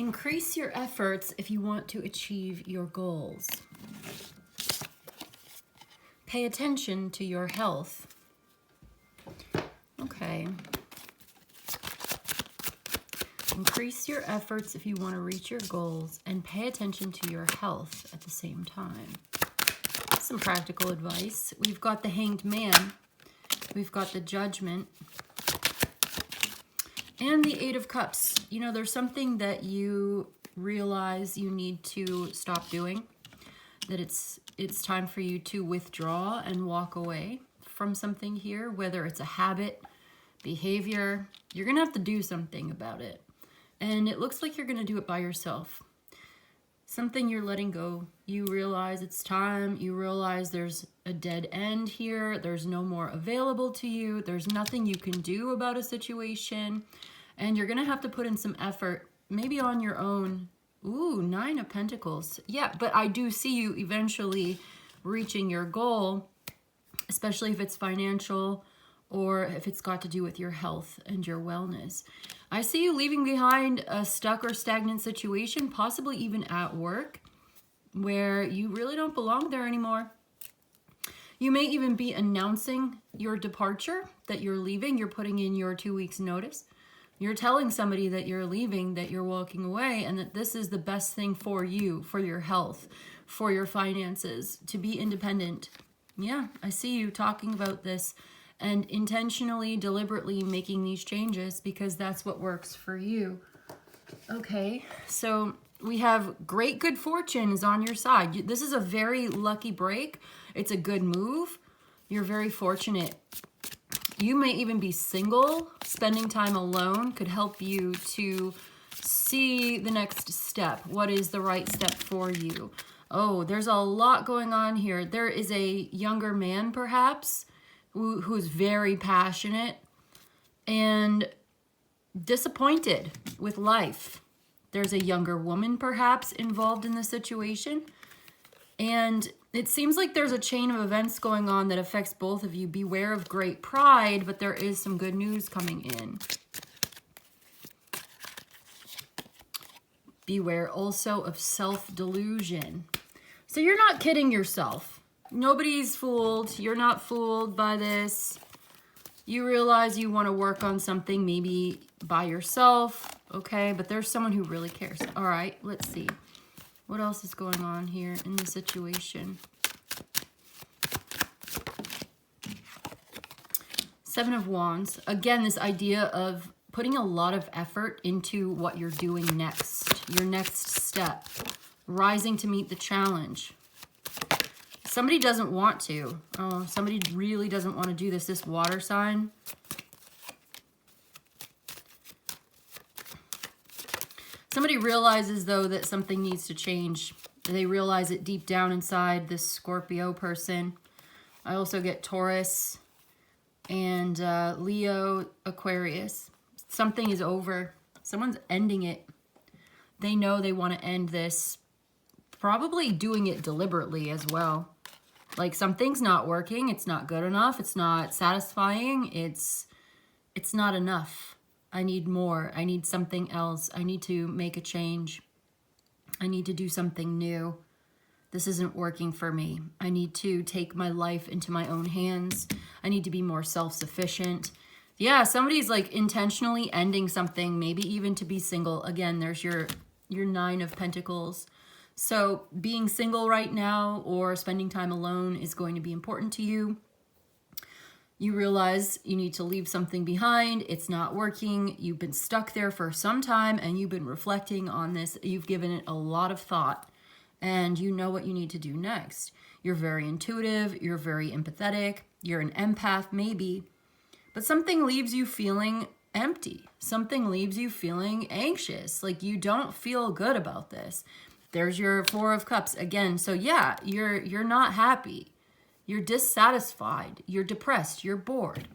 Increase your efforts if you want to achieve your goals. Pay attention to your health. Okay. Increase your efforts if you want to reach your goals, and pay attention to your health at the same time. Some practical advice. We've got the Hanged Man. We've got the Judgment. And the Eight of Cups. You know, there's something that you realize you need to stop doing. That it's time for you to withdraw and walk away from something here. Whether it's a habit, behavior, you're going to have to do something about it. And it looks like you're going to do it by yourself. Something you're letting go. You realize it's time. You realize there's a dead end here. There's no more available to you. There's nothing you can do about a situation. And you're going to have to put in some effort, maybe on your own. Ooh, Nine of Pentacles. Yeah, but I do see you eventually reaching your goal, especially if it's financial or if it's got to do with your health and your wellness. I see you leaving behind a stuck or stagnant situation, possibly even at work, where you really don't belong there anymore. You may even be announcing your departure, that you're leaving. You're putting in your 2 weeks notice. You're telling somebody that you're leaving, that you're walking away, and that this is the best thing for you, for your health, for your finances, to be independent. Yeah, I see you talking about this and intentionally, deliberately making these changes because that's what works for you. Okay, so we have great good fortune is on your side. This is a very lucky break. It's a good move. You're very fortunate. You may even be single. Spending time alone could help you to see the next step. What is the right step for you? Oh, there's a lot going on here. There is a younger man, perhaps, who's very passionate and disappointed with life. There's a younger woman, perhaps, involved in the situation. And it seems like there's a chain of events going on that affects both of you. Beware of great pride, but there is some good news coming in. Beware also of self-delusion. So you're not kidding yourself. Nobody's fooled. You're not fooled by this. You realize you want to work on something maybe by yourself, okay? But there's someone who really cares. All right, let's see. What else is going on here in the situation? Seven of Wands. Again, this idea of putting a lot of effort into what you're doing next. Your next step. Rising to meet the challenge. Somebody doesn't want to. Oh, somebody really doesn't want to do this. This water sign. Somebody realizes, though, that something needs to change. They realize it deep down inside, this Scorpio person. I also get Taurus and Leo, Aquarius. Something is over. Someone's ending it. They know they want to end this. Probably doing it deliberately as well. Like something's not working. It's not good enough. It's not satisfying. It's not enough. I need more. I need something else. I need to make a change. I need to do something new. This isn't working for me. I need to take my life into my own hands. I need to be more self-sufficient. Yeah, somebody's like intentionally ending something, maybe even to be single. Again, there's your Nine of Pentacles. So being single right now or spending time alone is going to be important to you. You realize you need to leave something behind. It's not working. You've been stuck there for some time and you've been reflecting on this. You've given it a lot of thought and you know what you need to do next. You're very intuitive. You're very empathetic. You're an empath maybe, but something leaves you feeling empty. Something leaves you feeling anxious. Like you don't feel good about this. There's your Four of Cups again. So yeah, you're not happy. You're dissatisfied. You're depressed. You're bored.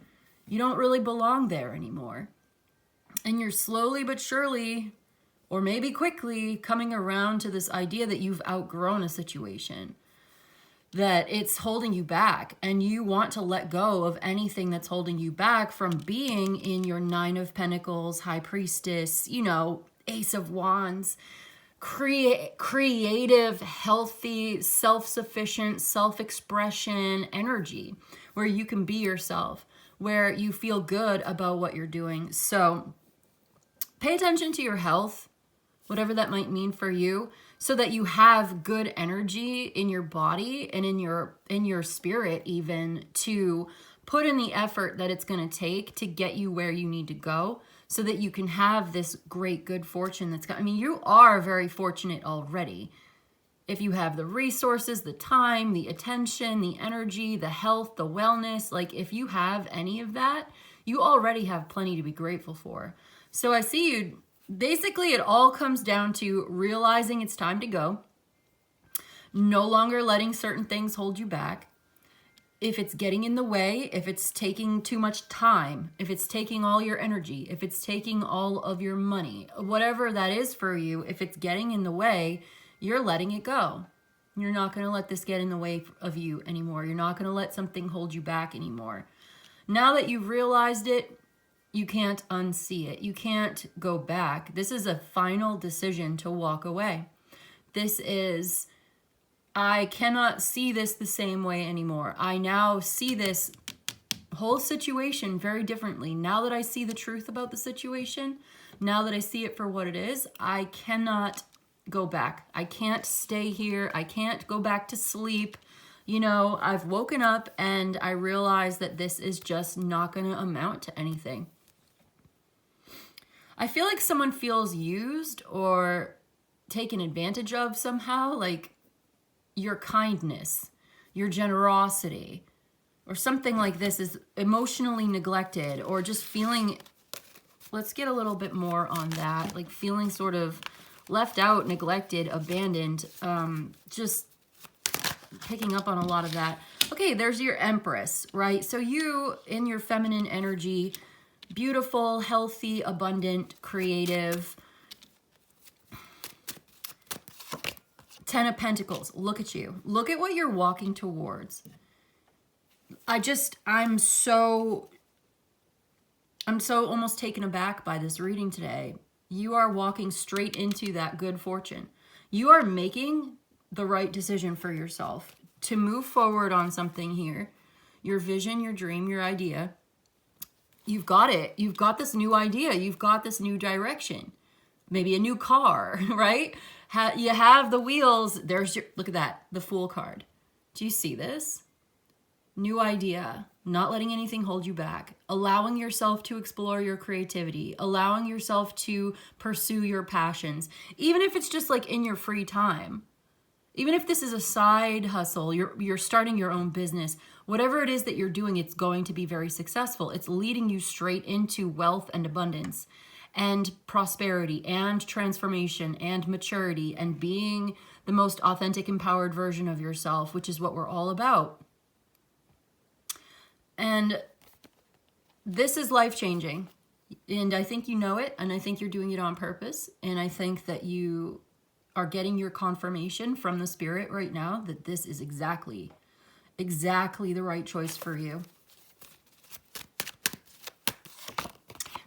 You don't really belong there anymore. And you're slowly but surely, or maybe quickly, coming around to this idea that you've outgrown a situation, that it's holding you back, and you want to let go of anything that's holding you back from being in your Nine of Pentacles, High Priestess, you know, Ace of Wands. Creative, healthy, self-sufficient, self-expression energy where you can be yourself, where you feel good about what you're doing. So pay attention to your health, whatever that might mean for you, so that you have good energy in your body and in your spirit, even to put in the effort that it's going to take to get you where you need to go, so that you can have this great good fortune that's got, I mean, you are very fortunate already. If you have the resources, the time, the attention, the energy, the health, the wellness, like if you have any of that, you already have plenty to be grateful for. So I see you, basically it all comes down to realizing it's time to go, no longer letting certain things hold you back. If it's getting in the way, if it's taking too much time, if it's taking all your energy, if it's taking all of your money, whatever that is for you, if it's getting in the way, you're letting it go. You're not going to let this get in the way of you anymore. You're not going to let something hold you back anymore. Now that you've realized it, you can't unsee it. You can't go back. This is a final decision to walk away. This is, I cannot see this the same way anymore. I now see this whole situation very differently. Now that I see the truth about the situation, now that I see it for what it is, I cannot go back. I can't stay here. I can't go back to sleep. You know, I've woken up and I realize that this is just not going to amount to anything. I feel like someone feels used or taken advantage of somehow, like your kindness, your generosity, or something like this is emotionally neglected, or just feeling, let's get a little bit more on that, like feeling sort of left out, neglected, abandoned, just picking up on a lot of that. Okay, there's your Empress, right? So you, in your feminine energy, beautiful, healthy, abundant, creative. 10 of Pentacles, look at you. Look at what you're walking towards. I'm so almost taken aback by this reading today. You are walking straight into that good fortune. You are making the right decision for yourself to move forward on something here. Your vision, your dream, your idea. You've got it. You've got this new idea. You've got this new direction. Maybe a new car, right? You have the wheels. There's your, look at that, the Fool card. Do you see this? New idea, not letting anything hold you back, allowing yourself to explore your creativity, allowing yourself to pursue your passions, even if it's just like in your free time. Even if this is a side hustle, you're starting your own business, whatever it is that you're doing, it's going to be very successful. It's leading you straight into wealth and abundance and prosperity and transformation and maturity and being the most authentic, empowered version of yourself, which is what we're all about. And this is life-changing. And I think you know it, and I think you're doing it on purpose. And I think that you are getting your confirmation from the spirit right now that this is exactly the right choice for you.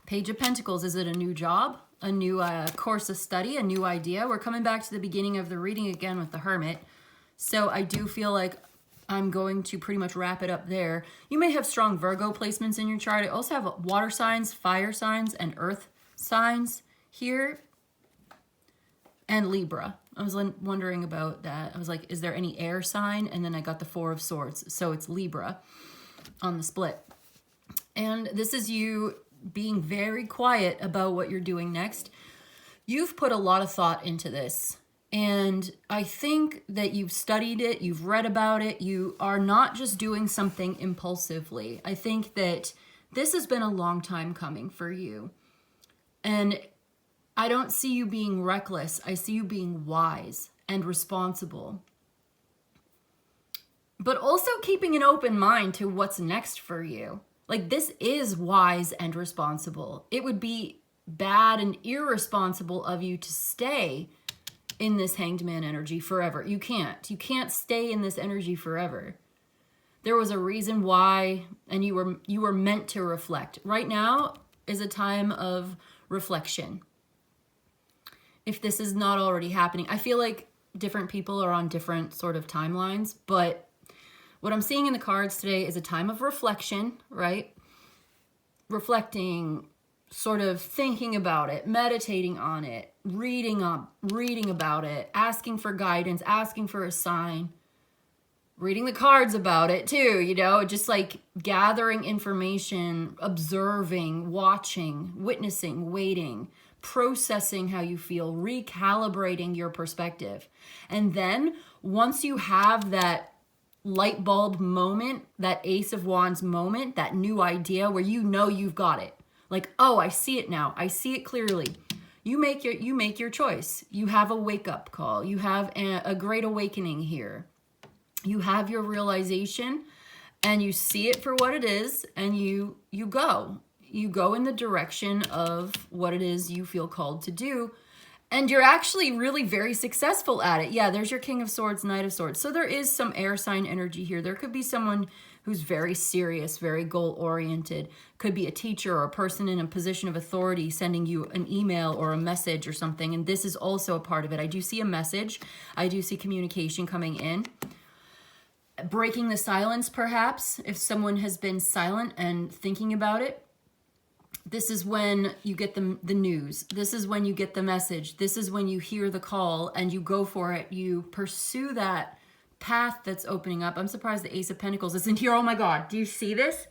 Page of Pentacles, is it a new job, a new course of study, a new idea? We're coming back to the beginning of the reading again with the Hermit. So I do feel like I'm going to pretty much wrap it up there. You may have strong Virgo placements in your chart. I also have water signs, fire signs, and earth signs here. And Libra. I was wondering about that. I was like, is there any air sign? And then I got the Four of Swords. So it's Libra on the split. And this is you being very quiet about what you're doing next. You've put a lot of thought into this. And I think that you've studied it, you've read about it, you are not just doing something impulsively. I think that this has been a long time coming for you. And I don't see you being reckless. I see you being wise and responsible. But also keeping an open mind to what's next for you. Like, this is wise and responsible. It would be bad and irresponsible of you to stay in this Hanged Man energy forever. You can't stay in this energy forever. There was a reason why, and you were meant to reflect. Right now is a time of reflection. if this is not already happening. I feel like different people are on different sort of timelines, but what I'm seeing in the cards today is a time of reflection, right? Reflecting, sort of thinking about it, meditating on it, reading about it, asking for guidance, asking for a sign, reading the cards about it too, you know, just like gathering information, observing, watching, witnessing, waiting, processing how you feel, recalibrating your perspective. And then once you have that light bulb moment, that Ace of Wands moment, that new idea where you know you've got it. Like, oh, I see it now. I see it clearly. You make your choice. You have a wake-up call. You have a great awakening here. You have your realization and you see it for what it is, and you go. You go in the direction of what it is you feel called to do. And you're actually really very successful at it. Yeah, there's your King of Swords, Knight of Swords. So there is some air sign energy here. There could be someone who's very serious, very goal-oriented. Could be a teacher or a person in a position of authority sending you an email or a message or something. And this is also a part of it. I do see a message. I do see communication coming in. Breaking the silence, perhaps, if someone has been silent and thinking about it. This is when you get the news. This is when you get the message. This is when you hear the call and you go for it. You pursue that path that's opening up. I'm surprised the Ace of Pentacles isn't here. Oh my God, do you see this?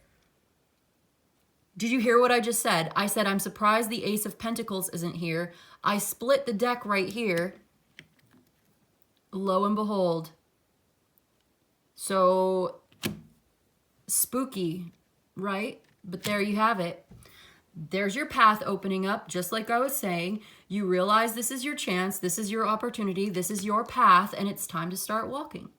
Did you hear what I just said? I said, I'm surprised the Ace of Pentacles isn't here. I split the deck right here. Lo and behold. So spooky, right? But there you have it. There's your path opening up, just like I was saying. You realize this is your chance, this is your opportunity, this is your path, and it's time to start walking.